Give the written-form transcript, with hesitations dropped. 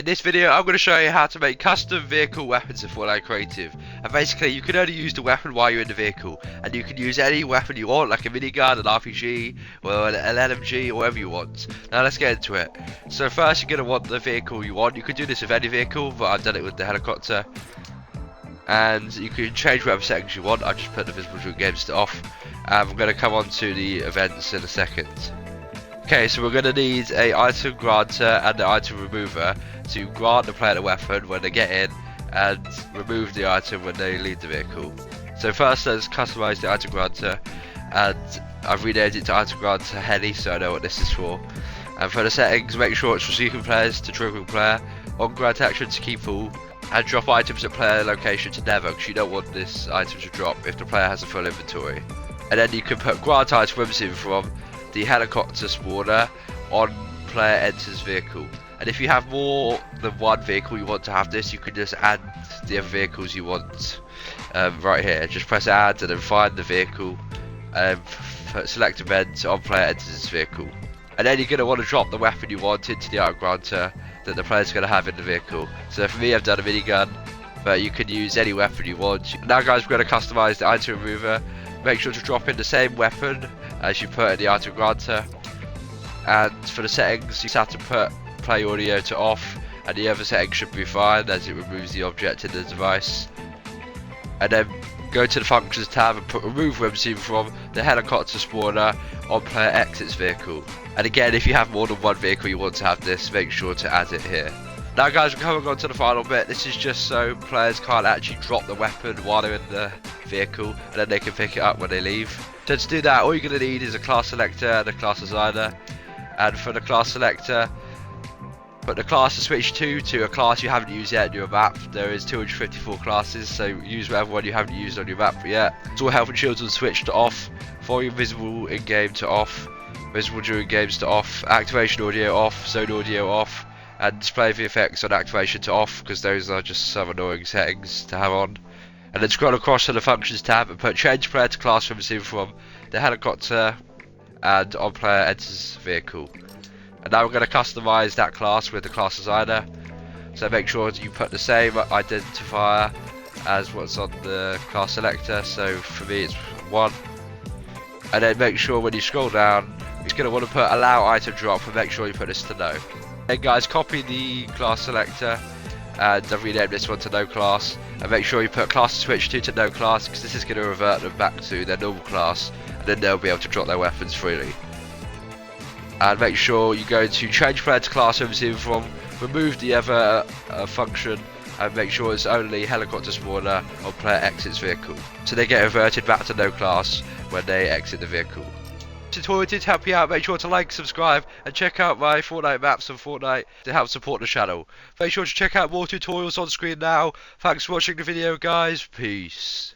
In this video, I'm going to show you how to make custom vehicle weapons in Fortnite Creative. And basically, you can only use the weapon while you're in the vehicle. And you can use any weapon you want, like a minigun, an RPG, or an LMG, or whatever you want. Now let's get into it. So first, you're going to want the vehicle you want. You can do this with any vehicle, but I've done it with the helicopter. And you can change whatever settings you want. I just put the visible during games to off. And I'm going to come on to the events in a second. Okay, so we're going to need a item granter and an item remover to grant the player the weapon when they get in and remove the item when they leave the vehicle. So first let's customize the item granter, and I've renamed it to item granter heli so I know what this is for. And for the settings, make sure it's receiving players to triggering player, on grant action to keep full, and drop items at player location to never, because you don't want this item to drop if the player has a full inventory. And then you can put grant items in from the helicopter spawner on player enters vehicle. And if you have more than one vehicle you want to have this, you can just add the other vehicles you want right here. Just press add and then find the vehicle, select event on player enters vehicle. And then you're going to want to drop the weapon you want into the item granter that the player's going to have in the vehicle. So for me, I've done a minigun, but you can use any weapon you want. Now guys, we're going to customize the item remover. Make sure to drop in the same weapon as you put in the item granter. And for the settings, you just have to put play audio to off, and the other settings should be fine as it removes the object in the device. And then go to the functions tab and put remove webscene from the helicopter spawner on player exits vehicle. And again, if you have more than one vehicle you want to have this, make sure to add it here. Now guys, we're coming on to the final bit. This is just so players can't actually drop the weapon while they're in the vehicle, and then they can pick it up when they leave. So to do that, all you're going to need is a class selector and a class designer. And for the class selector, put the class to switch to a class you haven't used yet in your map. There is 254 classes, so use whatever one you haven't used on your map yet. It's all health and shields on switch to off, volume visible in game to off, visible during games to off, activation audio off, zone audio off, and display VFX on activation to off, because those are just some annoying settings to have on. And then scroll across to the functions tab and put change player to class from the helicopter and on player enters vehicle. And now we're going to customize that class with the class designer. So make sure you put the same identifier as what's on the class selector. So for me it's 1. And then make sure when you scroll down, you're going to want to put allow item drop, and make sure you put this to no. Then guys, copy the class selector and I've renamed this one to no class, and make sure you put class to switch to no class, because this is going to revert them back to their normal class, and then they'll be able to drop their weapons freely. And make sure you go to change player to class from, remove the other function, and make sure it's only helicopter spawner on player exits vehicle, so they get reverted back to no class when they exit the vehicle. Tutorial did help you out. Make sure to like, subscribe, and check out my Fortnite maps on Fortnite to help support the channel. Make sure to check out more tutorials on screen now. Thanks for watching the video guys, peace.